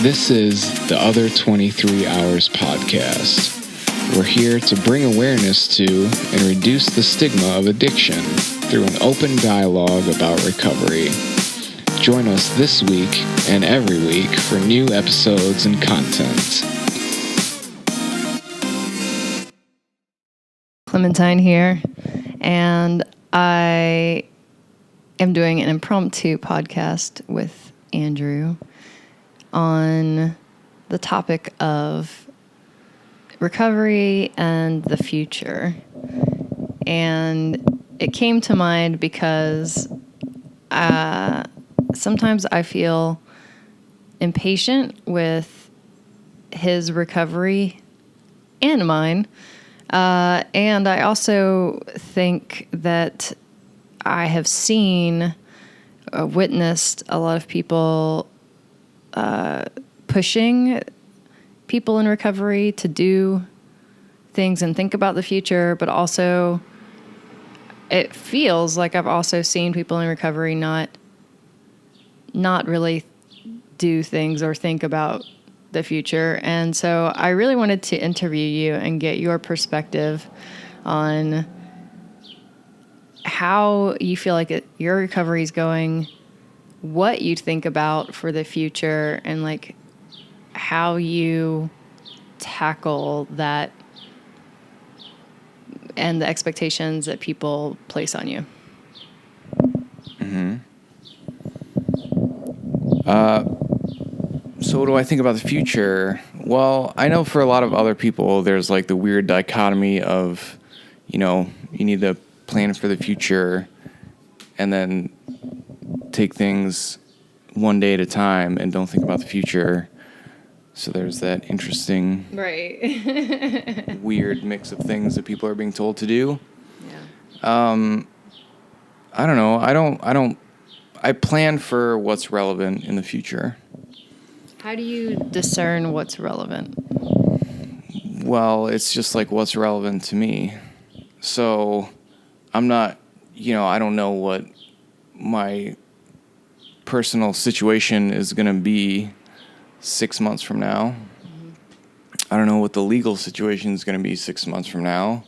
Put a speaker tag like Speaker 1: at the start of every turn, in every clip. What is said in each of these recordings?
Speaker 1: This is the Other 23 Hours podcast. We're here to bring awareness to and reduce the stigma of addiction through an open dialogue about recovery. Join us this week and every week for new episodes and content.
Speaker 2: Clementine here, and I am doing an impromptu podcast with Andrew on the topic of recovery and the future. And it came to mind because sometimes I feel impatient with his recovery and mine. And I also think that I have witnessed a lot of people pushing people in recovery to do things and think about the future, but also it feels like I've also seen people in recovery not really do things or think about the future. And so I really wanted to interview you and get your perspective on how you feel like your recovery is going, what you think about for the future, and like how you tackle that and the expectations that people place on you.
Speaker 1: Mm-hmm. So what do I think about the future? Well, I know for a lot of other people, there's like the weird dichotomy of, you need to plan for the future and then take things one day at a time and don't think about the future. So there's that interesting,
Speaker 2: right,
Speaker 1: weird mix of things that people are being told to do.
Speaker 2: Yeah.
Speaker 1: I don't know. I plan for what's relevant in the future.
Speaker 2: How do you discern what's relevant?
Speaker 1: Well, it's just like what's relevant to me. So I'm not, I don't know what my personal situation is going to be 6 months from now. Mm-hmm. I don't know what the legal situation is going to be 6 months from now.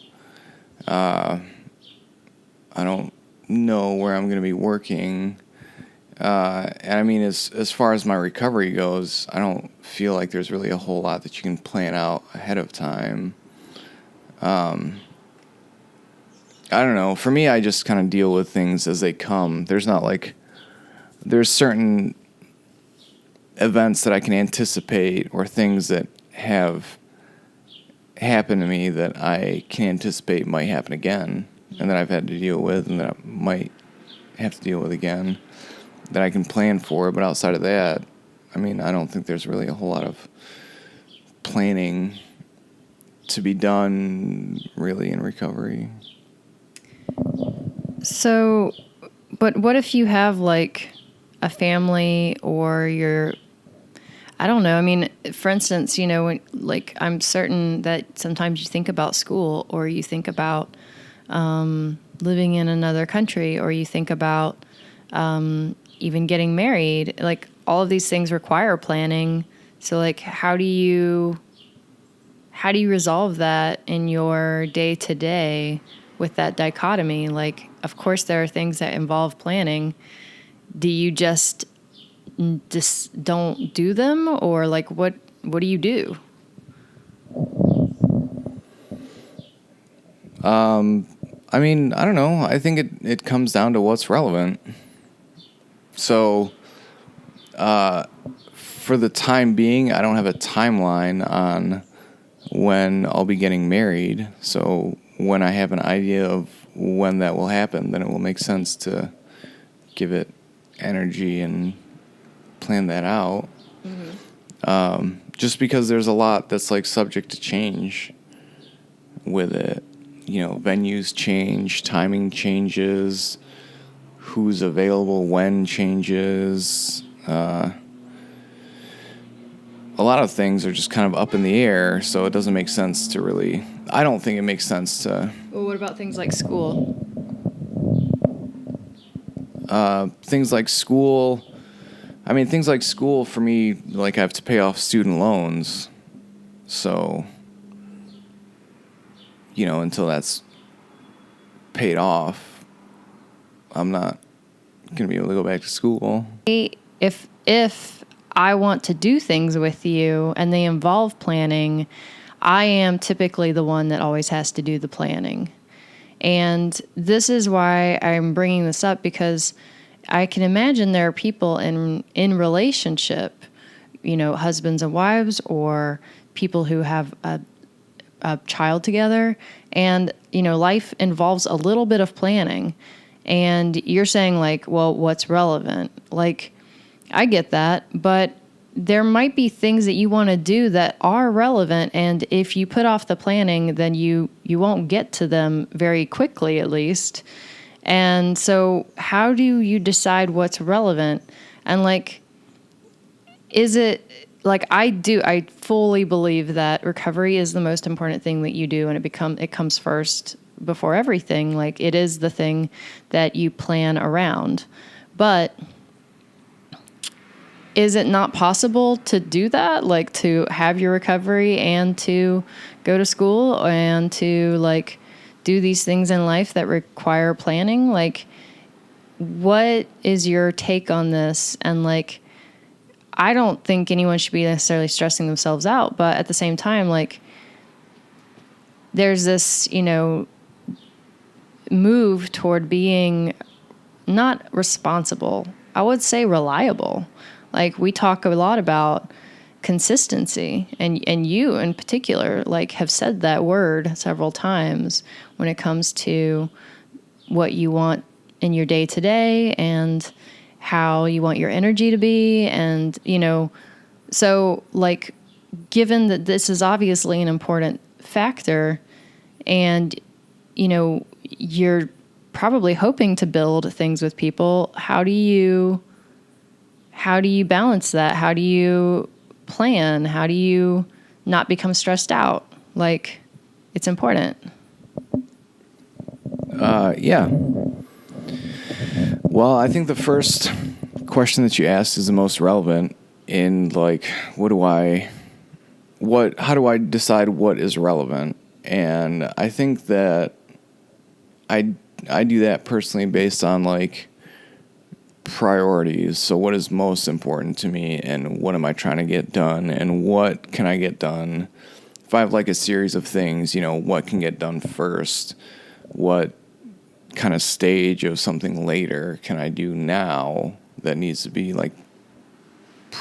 Speaker 1: I don't know where I'm going to be working. And I mean, as far as my recovery goes, I don't feel like there's really a whole lot that you can plan out ahead of time. I don't know. For me, I just kind of deal with things as they come. There's certain events that I can anticipate or things that have happened to me that I can anticipate might happen again and that I've had to deal with and that I might have to deal with again that I can plan for. But outside of that, I mean, I don't think there's really a whole lot of planning to be done really in recovery. So,
Speaker 2: but what if you have like a family or I don't know. I mean, for instance, when, like, I'm certain that sometimes you think about school or you think about living in another country or you think about even getting married. Like, all of these things require planning. So, like, how do you resolve that in your day-to-day with that dichotomy? Like, of course, there are things that involve planning. Do you just don't do them, or like what do you do?
Speaker 1: I mean, I don't know. I think it comes down to what's relevant. So, for the time being, I don't have a timeline on when I'll be getting married. So when I have an idea of when that will happen, then it will make sense to give it energy and plan that out. Mm-hmm. Just because there's a lot that's like subject to change with it. Venues change, timing changes, who's available when changes. A lot of things are just kind of up in the air, so it doesn't make sense to really... I don't think it makes sense to...
Speaker 2: Well, what about things like school?
Speaker 1: Things like school, I mean, things like school for me, like I have to pay off student loans. So, until that's paid off, I'm not going to be able to go back to school.
Speaker 2: If I want to do things with you and they involve planning, I am typically the one that always has to do the planning. And this is why I'm bringing this up, because I can imagine there are people in relationship, husbands and wives, or people who have a child together, and life involves a little bit of planning. And you're saying like, well, what's relevant? Like, I get that, but there might be things that you want to do that are relevant, and if you put off the planning, then you won't get to them very quickly, at least. And so how do you decide what's relevant? And like, is it like I fully believe that recovery is the most important thing that you do, and it comes first before everything. Like, it is the thing that you plan around. But is it not possible to do that? Like, to have your recovery and to go to school and to like do these things in life that require planning? Like, what is your take on this? And like, I don't think anyone should be necessarily stressing themselves out, but at the same time, like, there's this, move toward being not responsible. I would say reliable. Like, we talk a lot about consistency, and you in particular, like, have said that word several times when it comes to what you want in your day to day and how you want your energy to be. And, so like, given that this is obviously an important factor, and, you're probably hoping to build things with people, how do you balance that? How do you plan? How do you not become stressed out? Like, it's important.
Speaker 1: Yeah. Well, I think the first question that you asked is the most relevant in like, how do I decide what is relevant? And I think that I do that personally based on like priorities. So what is most important to me, and what am I trying to get done, and what can I get done? If I have like a series of things, what can get done first? What kind of stage of something later can I do now that needs to be like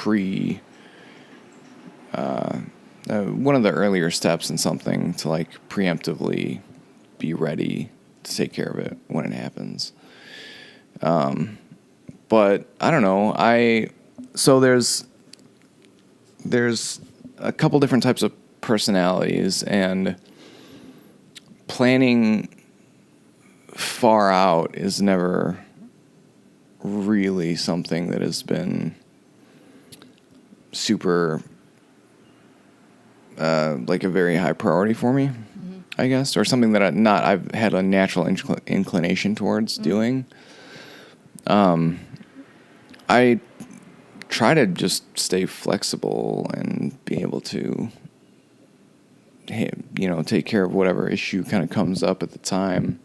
Speaker 1: one of the earlier steps in something to like preemptively be ready to take care of it when it happens. But I don't know. So there's a couple different types of personalities, and planning far out is never really something that has been super like a very high priority for me, I guess, or something that I've had a natural inclination towards doing. I try to just stay flexible and be able to, take care of whatever issue kind of comes up at the time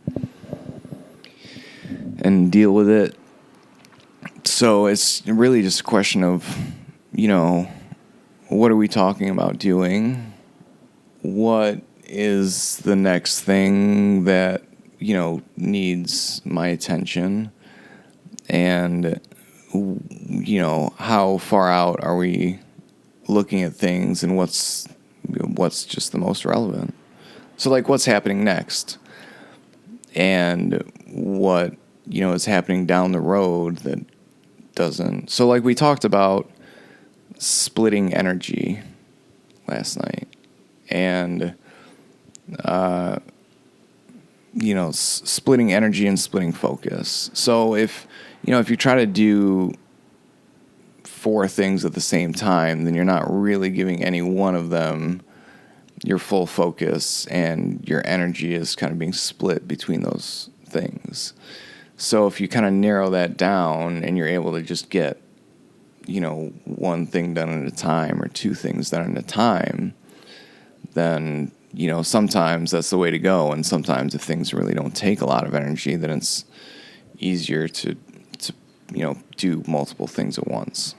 Speaker 1: and deal with it. So it's really just a question of, what are we talking about doing? What is the next thing that, needs my attention? And, how far out are we looking at things, and what's just the most relevant? So like, what's happening next? And what, is happening down the road that doesn't. So like, we talked about splitting energy last night, and splitting energy and splitting focus. So if you try to do 4 things at the same time, then you're not really giving any one of them your full focus, and your energy is kind of being split between those things. So if you kind of narrow that down and you're able to just get one thing done at a time or two things done at a time, then, sometimes that's the way to go. And sometimes if things really don't take a lot of energy, then it's easier to do multiple things at once.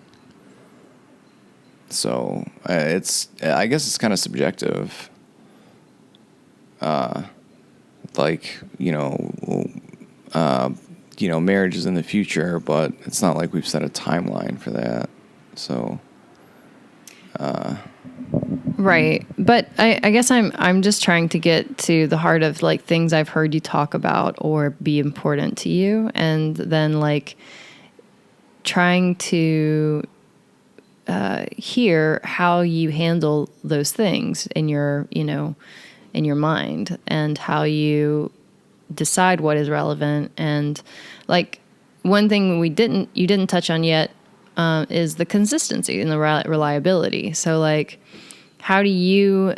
Speaker 1: So I guess it's kind of subjective. Marriage is in the future, but it's not like we've set a timeline for that. So,
Speaker 2: Right. But I guess I'm just trying to get to the heart of like things I've heard you talk about or be important to you, and then like trying to hear how you handle those things in your mind, and how you decide what is relevant. And like one thing you didn't touch on yet is the consistency and the reliability. So like, how do you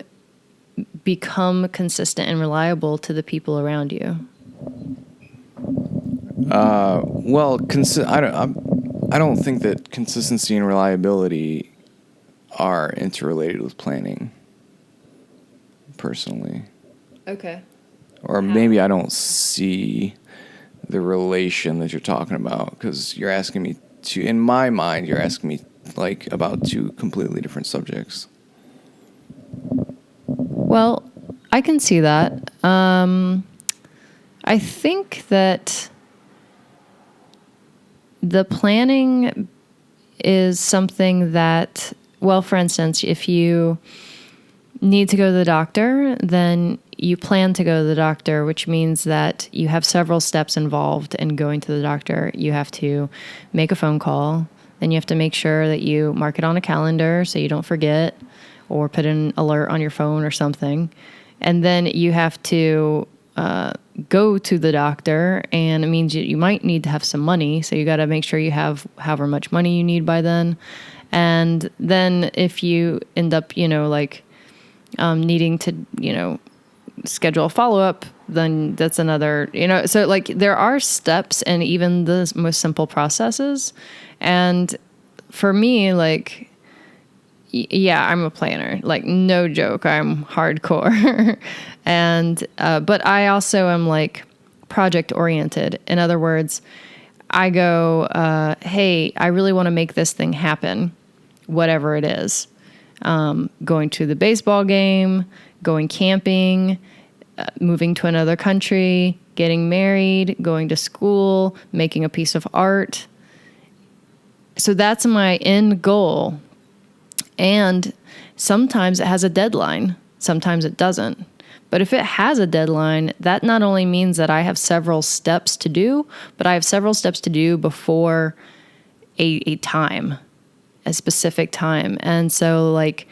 Speaker 2: become consistent and reliable to the people around you?
Speaker 1: Well, I don't think that consistency and reliability are interrelated with planning, personally.
Speaker 2: Okay.
Speaker 1: Or maybe I don't see the relation that you're talking about, because you're asking me in my mind, you're asking me like about two completely different subjects.
Speaker 2: Well, I can see that. I think that the planning is something that, well, for instance, if you need to go to the doctor, then you plan to go to the doctor, which means that you have several steps involved in going to the doctor. You have to make a phone call, then you have to make sure that you mark it on a calendar so you don't forget, or put an alert on your phone or something. And then you have to go to the doctor, and it means you might need to have some money. So you got to make sure you have however much money you need by then. And then if you end up, needing to, schedule a follow-up, then that's another, so like there are steps and even the most simple processes. And for me, like, yeah, I'm a planner, like no joke. I'm hardcore. And, but I also am like project oriented. In other words, I go, hey, I really want to make this thing happen, whatever it is. Going to the baseball game, going camping, moving to another country, getting married, going to school, making a piece of art. So that's my end goal. And sometimes it has a deadline. Sometimes it doesn't. But if it has a deadline, that not only means that I have several steps to do, but I have several steps to do before a specific time. And so like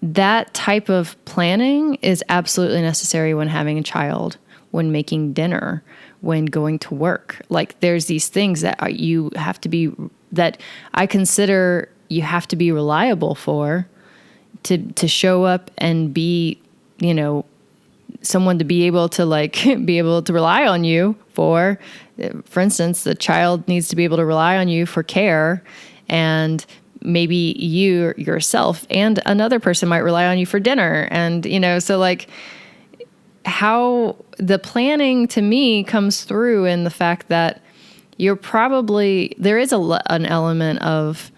Speaker 2: that type of planning is absolutely necessary when having a child, when making dinner, when going to work. Like there's these things that you have to be, that I consider you have to be reliable for, to show up and be, someone to be able to like be able to rely on you for. For instance, the child needs to be able to rely on you for care, and maybe you yourself and another person might rely on you for dinner. And, so like how the planning to me comes through in the fact that there is an element of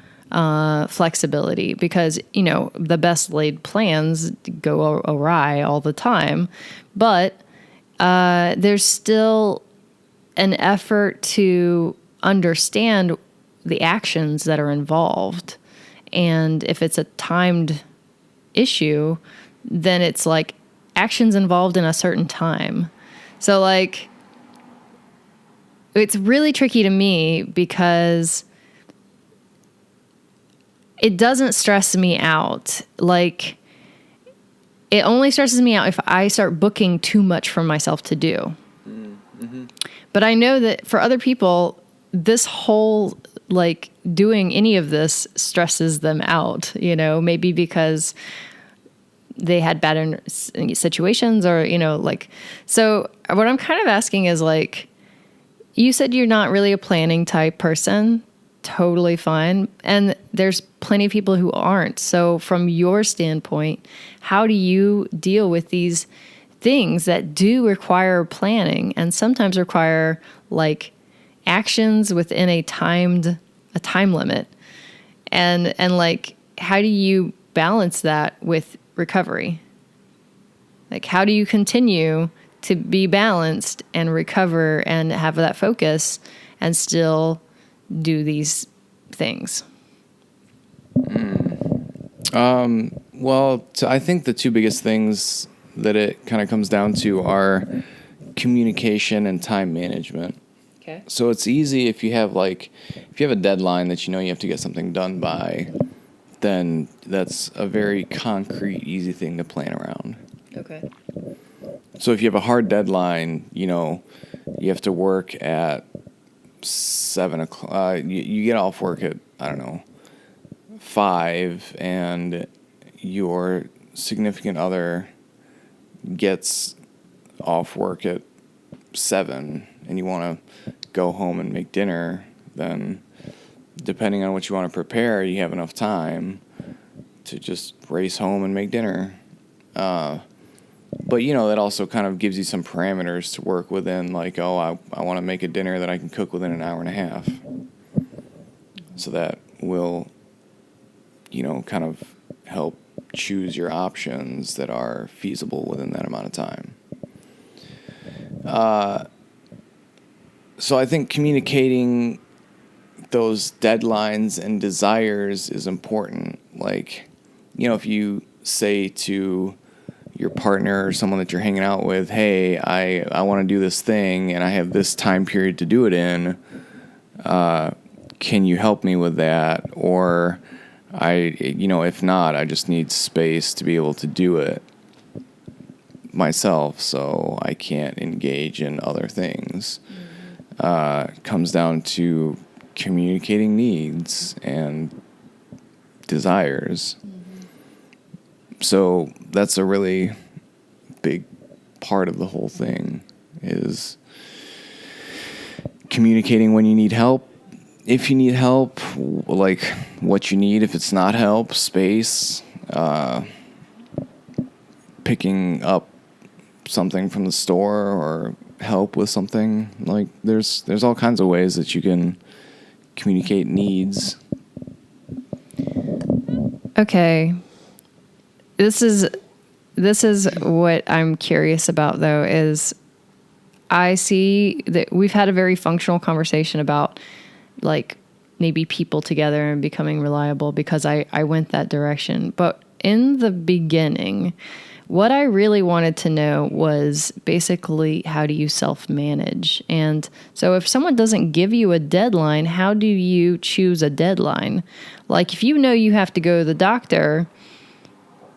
Speaker 2: flexibility, because, the best laid plans go awry all the time, but there's still an effort to understand the actions that are involved. And if it's a timed issue, then it's like actions involved in a certain time. So like, it's really tricky to me because it doesn't stress me out. Like, it only stresses me out if I start booking too much for myself to do. Mm-hmm. But I know that for other people, this whole, like, doing any of this stresses them out, maybe because they had bad situations or, like, so what I'm kind of asking is like, you said you're not really a planning type person. totally fine. And there's plenty of people who aren't. So from your standpoint, how do you deal with these things that do require planning and sometimes require like actions within a time limit? And like, how do you balance that with recovery? Like, how do you continue to be balanced and recover and have that focus and still do these things?
Speaker 1: Well, I think the two biggest things that it kind of comes down to are communication and time management.
Speaker 2: Okay.
Speaker 1: So it's easy if you have a deadline that you know you have to get something done by, then that's a very concrete, easy thing to plan around.
Speaker 2: Okay.
Speaker 1: So if you have a hard deadline, you know, you have to work at 7 o'clock. You get off work at, I don't know, 5, and your significant other gets off work at 7, and you want to go home and make dinner, then depending on what you want to prepare, you have enough time to just race home and make dinner. But, you know, that also kind of gives you some parameters to work within, like, I want to make a dinner that I can cook within an hour and a half. So that will, you know, kind of help choose your options that are feasible within that amount of time. So I think communicating those deadlines and desires is important. Like, you know, if you say to your partner or someone that you're hanging out with, hey, I want to do this thing and I have this time period to do it in, can you help me with that? Or if not, I just need space to be able to do it myself, so I can't engage in other things. Comes down to communicating needs and desires. So that's a really big part of the whole thing, is communicating when you need help. If you need help, like what you need. If it's not help, space, picking up something from the store or help with something. Like there's all kinds of ways that you can communicate needs.
Speaker 2: Okay. This is what I'm curious about, though, is I see that we've had a very functional conversation about like maybe people together and becoming reliable, because I went that direction. But in the beginning, what I really wanted to know was basically, how do you self-manage? And so if someone doesn't give you a deadline, how do you choose a deadline? Like if you know you have to go to the doctor,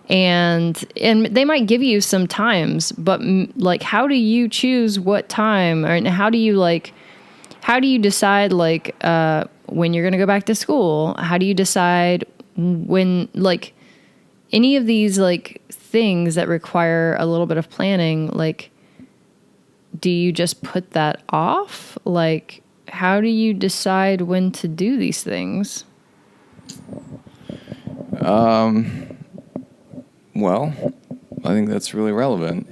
Speaker 2: and they might give you some times, but like, how do you choose what time? Or how do you decide like when you're going to go back to school? How do you decide when, like, any of these like things that require a little bit of planning, like, do you just put that off? Like, how do you decide when to do these things?
Speaker 1: Well, I think that's really relevant.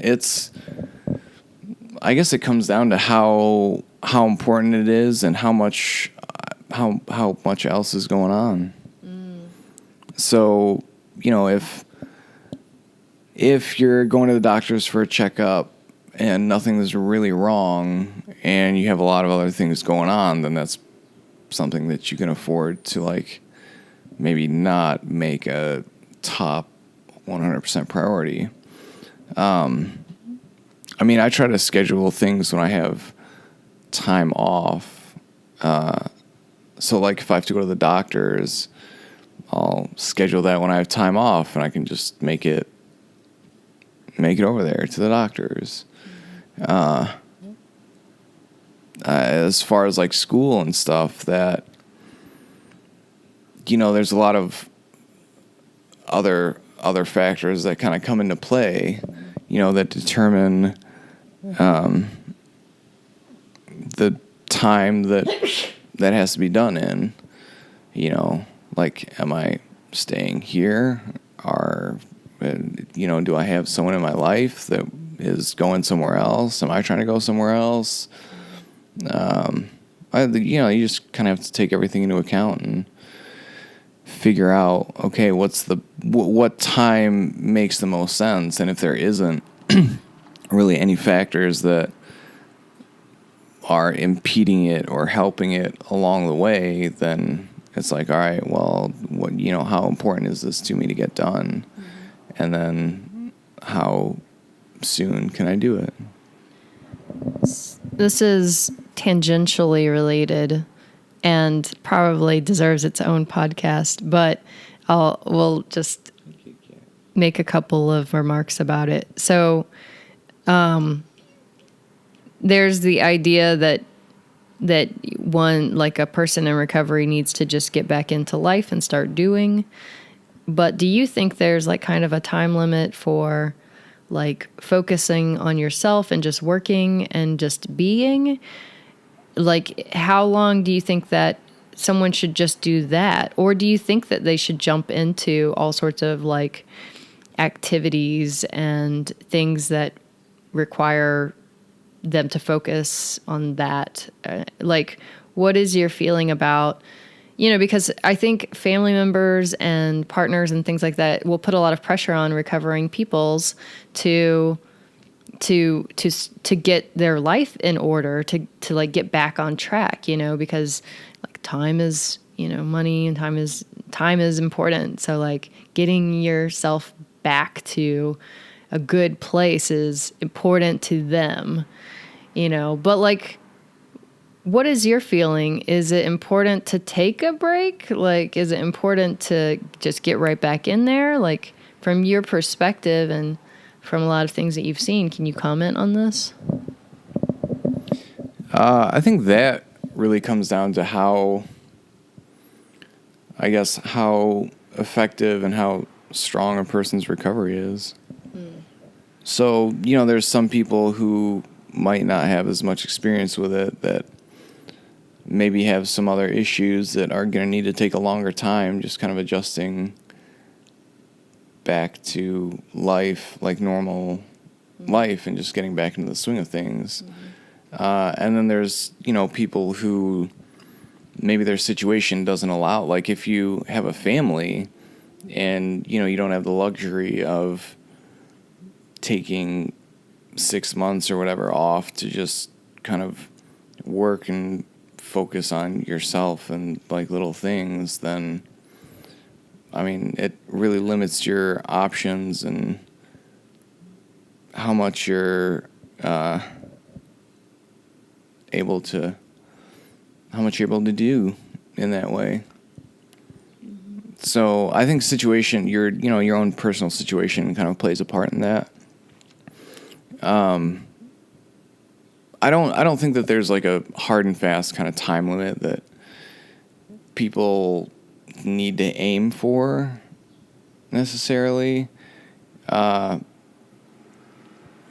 Speaker 1: I guess it comes down to how important it is and how much else is going on. So, you know, if you're going to the doctor's for a checkup and nothing is really wrong and you have a lot of other things going on, then that's something that you can afford to, like, maybe not make a top 100% priority. I mean, I try to schedule things when I have time off. So, like, if I have to go to the doctor's, I'll schedule that when I have time off, and I can just make it over there to the doctor's. As far as like school and stuff, that, you know, there's a lot of other factors that kind of come into play, you know, that determine the time that has to be done in. Like, am I staying here? Do I have someone in my life that is going somewhere else? Am I trying to go somewhere else? You just kind of have to take everything into account and figure out, okay, what time makes the most sense? And if there isn't really any factors that are impeding it or helping it along the way, then it's like, all right, well, how important is this to me to get done? And then how soon can I do it?
Speaker 2: This is tangentially related and probably deserves its own podcast, but we'll just make a couple of remarks about it. So, there's the idea that one, like a person in recovery, needs to just get back into life and start doing. But do you think there's like kind of a time limit for like focusing on yourself and just working and just being? Like, how long do you think that someone should just do that? Or do you think that they should jump into all sorts of like activities and things that require them to focus on that? Like, what is your feeling about, because I think family members and partners and things like that will put a lot of pressure on recovering peoples to get their life in order, to like get back on track, because like time is, money, and time is important. So like getting yourself back to a good place is important to them, but like, what is your feeling? Is it important to take a break? Like, is it important to just get right back in there? Like, from your perspective and from a lot of things that you've seen, can you comment on this?
Speaker 1: I think that really comes down to how effective and how strong a person's recovery is. So, there's some people who might not have as much experience with it, that maybe have some other issues that are going to need to take a longer time, just kind of adjusting back to life, like normal life, and just getting back into the swing of things. And then there's, people who maybe their situation doesn't allow, like if you have a family and, you don't have the luxury of taking 6 months or whatever off to just kind of work and focus on yourself and like little things, then I mean, it really limits your options and how much you're able to do in that way. So I think your own personal situation kind of plays a part in that. I don't think that there's like a hard and fast kind of time limit that people need to aim for necessarily.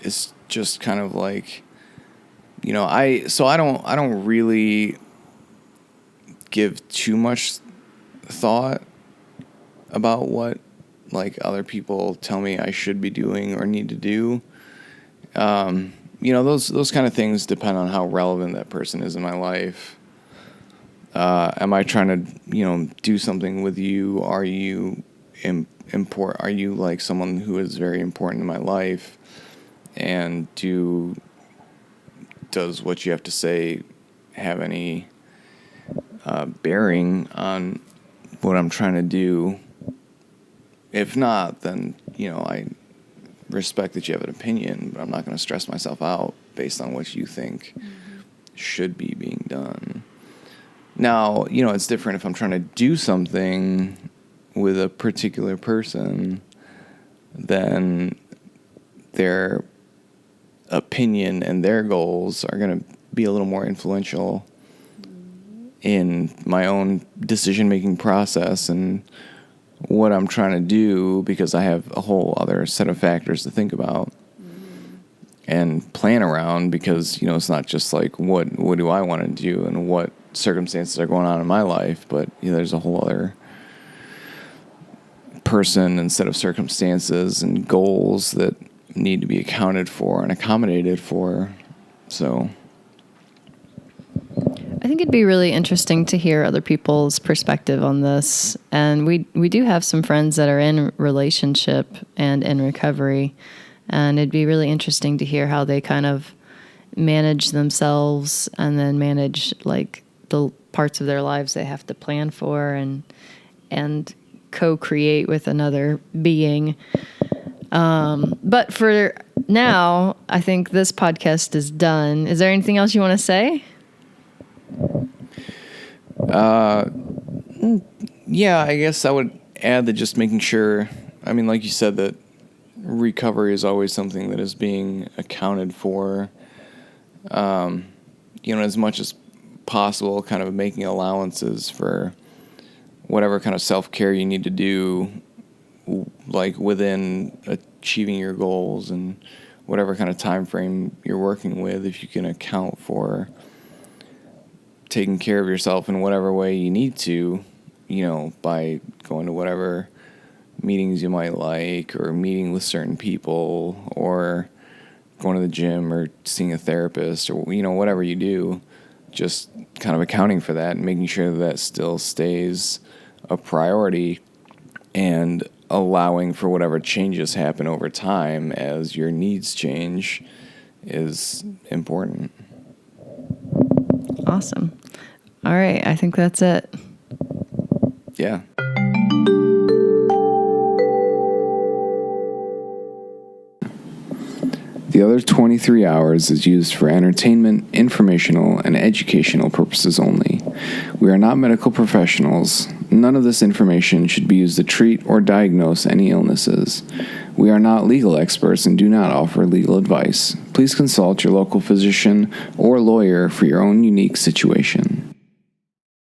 Speaker 1: It's just kind of like, I don't really give too much thought about what like other people tell me I should be doing or need to do. Those kind of things depend on how relevant that person is in my life. Am I trying to, do something with you? Are you Are you like someone who is very important in my life? And does what you have to say have any bearing on what I'm trying to do? If not, then, I respect that you have an opinion, but I'm not going to stress myself out based on what you think should be being done. Now, it's different if I'm trying to do something with a particular person, then their opinion and their goals are going to be a little more influential in my own decision-making process and what I'm trying to do, because I have a whole other set of factors to think about. and plan around, because, it's not just like, what do I want to do and what circumstances are going on in my life, but there's a whole other person and set of circumstances and goals that need to be accounted for and accommodated for. So
Speaker 2: I think it'd be really interesting to hear other people's perspective on this. And we do have some friends that are in relationship and in recovery, and it'd be really interesting to hear how they kind of manage themselves and then manage like the parts of their lives they have to plan for and co-create with another being. But for now, I think this podcast is done. Is there anything else you want to say?
Speaker 1: Yeah, I guess I would add that just making sure, like you said, that recovery is always something that is being accounted for, as much as possible, kind of making allowances for whatever kind of self-care you need to do, like within achieving your goals and whatever kind of time frame you're working with. If you can account for taking care of yourself in whatever way you need to, by going to whatever meetings you might like, or meeting with certain people, or going to the gym, or seeing a therapist, or, whatever you do, just kind of accounting for that and making sure that still stays a priority, and allowing for whatever changes happen over time as your needs change is important.
Speaker 2: Awesome. All right. I think that's it.
Speaker 1: Yeah. The other 23 hours is used for entertainment, informational, and educational purposes only. We are not medical professionals. None of this information should be used to treat or diagnose any illnesses. We are not legal experts and do not offer legal advice. Please consult your local physician or lawyer for your own unique situation.